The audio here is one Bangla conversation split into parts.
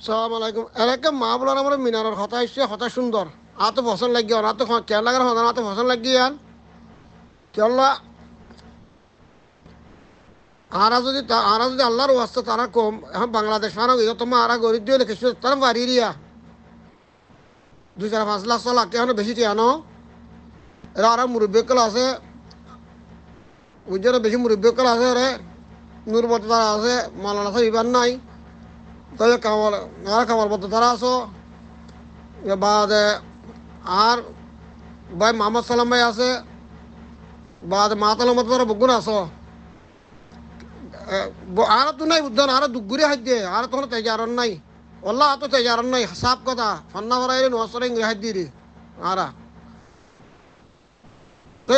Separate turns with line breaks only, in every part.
সালাম আলাইকুম এলাকা মা বলার আমার মিনারের কথা এসছে কথা সুন্দর তো পছন্দ লাগিয়ে আর তো কেয়ার লাগার হতো তো পছন্দ লাগিয়ে আর কেলা আরা যদি আল্লাহর ওয়াস্তে তারা কম এখন বাংলাদেশ ফানো গিয়ে তোমার আরা গরিব দিয়ে লিখেছিল তারা বাড়ি রিয়া 2-4-5 লাখ 6 লাখ এখন বেশি টিয়ানো এরা আরা মুরব্বীকল আছে উজ্জ্বল বেশি মুরব্বীকল আছে রে নূরবত তারা আছে মালানা ইবার নাই তাই কামাল আর কামাল বদ্ধ তারা আছো বাদে আর ভাই মোহাম্মদ সালাম ভাই আছে বাদে মাতালাম তারা বগুন আছো আর তো নাই বুদ্ধ আর দুগুরি হাত দিয়ে আর তখন তেজারন নাই ওল্লা তো তেজারন নাই সাপ কথা ফান্না ভরাইলে নোয়াশরে ইংরে হাত দিয়ে আরা তো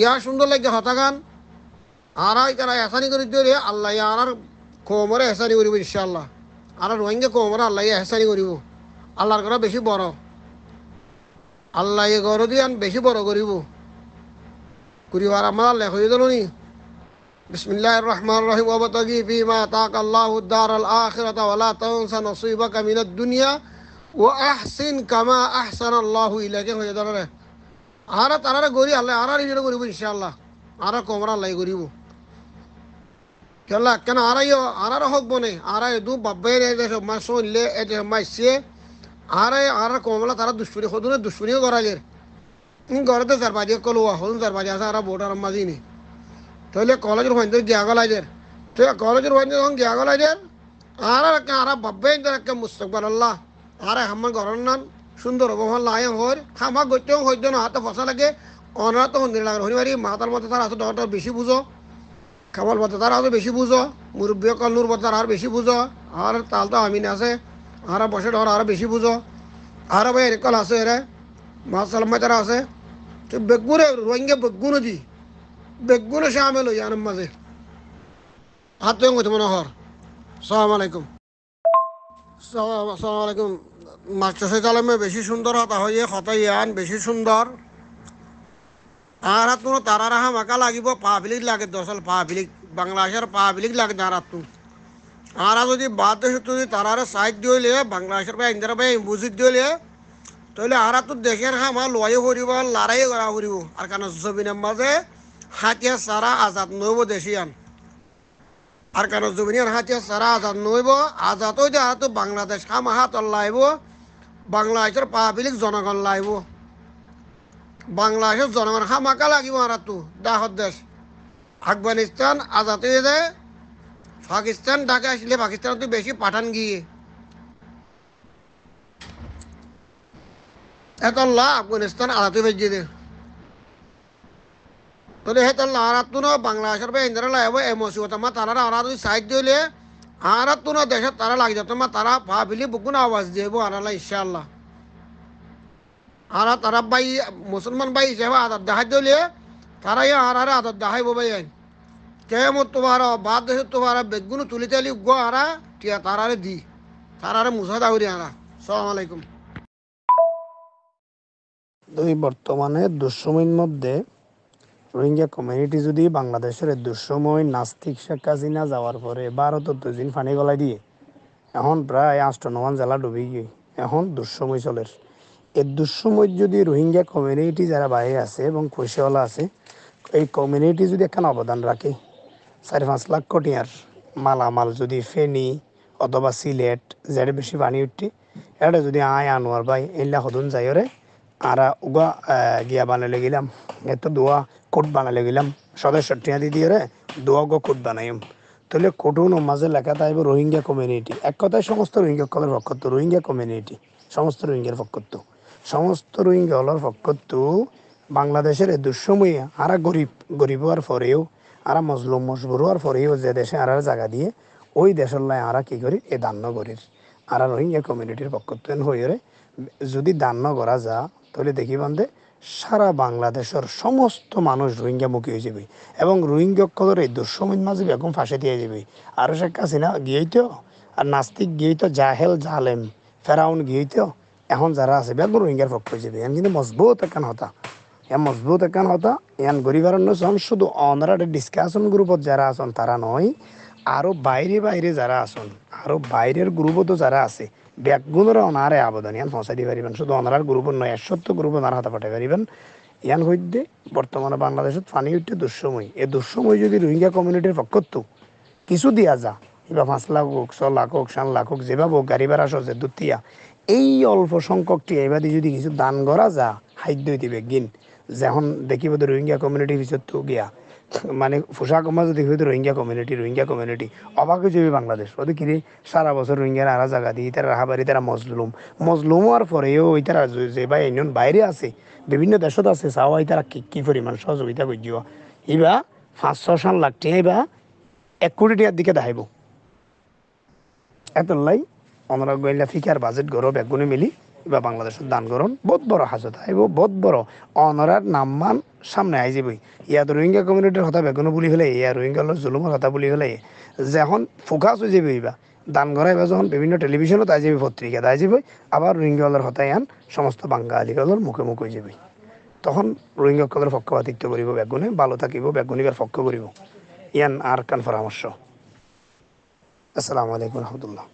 ইয়া সুন্দর লাগে হতাগান আর তারা এসানি করে দিয়ে আল্লাহ আর কোমরে এসানি করিব ইনশাআল্লাহ আর রোহিঙ্গা কোমরে আল্লাহ এসানি করিব আল্লাহর ঘর বেশি বড় আল্লাহ ঘর দিয়ে বেশি বড় করিব করিবার আমার আল্লাহ হয়ে দিল নি বিসমিল্লাহির রহমানির রহিম ওয়াবতাগি ফিমা আতাকা আল্লাহুদ দারাল আখিরাতা ওয়ালা তানসা নসিবাকা মিনাদ দুনিয়া ওয়া আহসিন কামা আহসানাল্লাহু ইলাইকা হয়ে দিল রে আর তারা গরি আল্লাহ আর ইজরা করিব ইনশাআল্লাহ আর কোমরা আল্লাহ করিব কেলা কেন আর হোক বনে আর দু বাব্বাই মা শুনলে এটা মাইছে আর কমলা তারা দুশ্মনী সদুনে দুশ্মনীও করাইলের ঘরেতে চার বাজে কলুয়া হলুন চার বাজে আছে আর বোটার মাঝিনি তাহলে কলেজের ফাইন গিয়া গলাইদের তো কলেজের ফাইন যখন গিয়া গলাইদের আর বাব্বাই একটা মুস্তকবার আল্লাহ আর আমার ঘরের নাম সুন্দর হবো লাই হর খামা গত্যেও হইত না হাতে ফসা লাগে অনারা তো মন্দির লাগে হরি বাড়ি মাতার মতো তারা আছে ডক্টর বেশি বুঝো খাবার বলতে তারা আরও বেশি বুঝো মুরব্বী কল্লুর বলতে আর বেশি বুঝো আর তাল তো আমিন আছে আর বসে ডর আরও বেশি বুঝো আর ভাই এরকল আছে রে মাছ সালামাই তারা আছে তো বেগুনে রোহিঙ্গা বেগুনো দি বেগুনে সে আমি লই আনম মাঝে হাত তো গেছে মনে হর সালাম আলাইকুম সালাম আলাইকুম মাস্টার সৈত আলমে বেশি সুন্দর হতা হইয়ে হতা ইয়ান বেশি সুন্দর আর তুমি তারা রাহা মাকা লাগিব পাবলিক লাগে দরসল পাবলিক বাংলাদেশের পাবলিক লাগে তারা তুমি আর যদি বাদ দেশে তুমি তারার সাইড দিলে বাংলাদেশের বা ইন্দিরা ভাই বুঝিত দিলে তাহলে আর তো দেখে না আমার লয়ে করিব লড়াই করা করিব আর কেন জমিনের মাঝে হাতিয়া সারা আজাদ নইব দেশিয়ান আর কেন জমিনের হাতিয়া সারা আজাদ নইব আজাদ হইতে আর তো বাংলাদেশ খাম হাত লাইব বাংলাদেশের পাবলিক জনগণ লাইব বাংলাদেশের জনগণ খামাকা লাগিব আর তো দাহত দেশ আফগানিস্তান আজাদ হয়ে যায় পাকিস্তান ঢাকা আসলে পাকিস্তান তো বেশি পাঠান গিয়ে এতল্লা আফগানিস্তান আজাদ হয়ে ভেজে দে তাহলে হেতল্লা আর তো না বাংলাদেশের বা ইন্দিরা লাইব এই মুসিবত মা তারা আর যদি সাইড দিলে আর তো না দেশের তারা লাগি যেত মা তারা ভাবিলি বুকুন আওয়াজ দিব আর ইনশাআল্লাহ আর তারা ভাই মুসলমান ভাই হিসেবে আদার দেখাই দিলে তারাই আর আদার দেখাইব ভাই কেমন তোমার বাদ দেশে তোমার বেগুনো তুলি তালি গো আরা টিয়া তারারে দি তারারে মুসা দাউরি আরা সালাম আলাইকুম
দুই বর্তমানে দুঃসময়ের মধ্যে রোহিঙ্গা কমিউনিটি যদি বাংলাদেশের দুঃসময় নাস্তিক শেখ হাসিনা যাওয়ার পরে ভারতের 2 দিন পানি গলাই দিয়ে এখন প্রায় 8-9 জেলা ডুবে গিয়ে এখন দুঃসময় চলে এই দুঃসময় যদি রোহিঙ্গা কমিউনিটি যারা বাইরে আছে এবং পয়সাওয়ালা আছে এই কমিউনিটি যদি একখান অবদান রাখে 4-5 লাখ কোটিয়ার মালামাল যদি ফেনী অথবা সিলেট যেটা বেশি পানি উঠে এটা যদি আনোয়ার ভাই এলা হদুন যাইরে আর উগা গিয়া বানালে গেলাম এত দোয়া কোট বানালে গেলাম সদস্য টিয়া দিয়ে রে দোয়া গো কোট বানাইম তাহলে কোটুন মাঝে লেখা থাকবে রোহিঙ্গা কমিউনিটি এক কথায় সমস্ত রোহিঙ্গা কলের পক্ষত্ব রোহিঙ্গা কমিউনিটি সমস্ত রোহিঙ্গার পক্ষত্ব সমস্ত রোহিঙ্গা হলার পক্ষত্ব বাংলাদেশের এই দুঃসময়ে আরা গরিব হওয়ার পরেও আরা মজলুম মজবুর হওয়ার পরেও যে দেশে আরার জায়গা দিয়ে ওই দেশের লাই আরা কী করি এই দান্য করির আরা রোহিঙ্গা কমিউনিটির পক্ষত্ব হয়ে যদি দান্য করা যা তাহলে দেখি বান্ধে সারা বাংলাদেশের সমস্ত মানুষ রোহিঙ্গামুখী হয়ে যাবে এবং রোহিঙ্গা কদর এই দুঃসময়ের মাঝে বেগম ফাঁসে দিয়ে যাবে আরও শেখ হাসিনা গিয়েই তো আর নাস্তিক গিয়েই তো জাহেল জালেম ফেরাউন গিয়েই তো এখন যারা আছে বেগম রোহিঙ্গার পক্ষ হয়ে যাবে এখন কিন্তু মজবুত একান হতা মজবুত একান হতা এখন গরিবার শুধু অনারা ডিসকাশন গ্রুপত যারা আছেন তারা নয় আরও বাইরে বাইরে যারা আসুন আরও বাইরের গ্রুপও তো যারা আছে ব্যাগগুলোর অনারে আবেদন ইয়ান পৌঁছাই পারিবেন শুধু অনারার গ্রুপের নয় 170 গ্রুপ ওনার হাতে পাঠাই পারিবেন ইয়ান হইতে বর্তমানে বাংলাদেশত পানি উঠতে দুঃসময় এই দুঃসময় যদি রোহিঙ্গা কমিউনিটির পক্ষত কিছু দিয়া যা এবার 5 লাখ হোক 6 লাখ হোক 7 লাখ হোক যেভাবে হোক গাড়ি ভাড়া সহজে দুটিয়া এই অল্প সংখ্যক টিয়াইবাদি যদি কিছু দান করা যা খাদ্য দিবে গিন যখন দেখিব তো রোহিঙ্গা কমিউনিটির ভিতর তো গিয়া মানে পোশাক মাঝে দেখবে তো রোহিঙ্গা কমিউনিটি অবাক হয়ে যাবে বাংলাদেশ ওদের কিরে সারা বছর রোহিঙ্গার আরা জায়গা দিয়ে তারা রাহাবাড়ি তারা মজলুম হওয়ার পরেও ওই তারা যে ভাই ইউনিয়ন বাইরে আছে বিভিন্ন দেশত আছে চাওয়াই তারা কি পরিমাণ সহযোগিতা করছিও এবার 500-7 লাখ টাকা এবার 1 কোটি টাকার দিকে দেখাইব এতলাই আমরা গইলা ফিকার বাজেট গরো বেগুনে মিলি বা বাংলাদেশের দান করুন বহুত বড় হাজত আইব বহুত বড় অনরার নামমান সামনে আই যাবই ইয়াত রোহিঙ্গা কমিউনিটির কথা বেগুনো বুলি হলে ইয়া রোহিঙ্গা জুলুমের কথা বুলি হলে যখন ফোকাস হয়ে যাবে বা দান করাইবা যখন বিভিন্ন টেলিভিশনত আই যাবে পত্রিকাত আই যাবে আবার রোহিঙ্গালের হতাই আন সমস্ত বাঙালিগুলোর মুখে মুখ হয়ে যাবে তখন রোহিঙ্গাসকলের পক্ষপাতিত্ব করিব বেগুনে ভালো থাকিব বেগুনিবার পক্ষ করিব ইয়ান আর কান পরামর্শ আসসালামু আলাইকুম রহমতুল্লাহ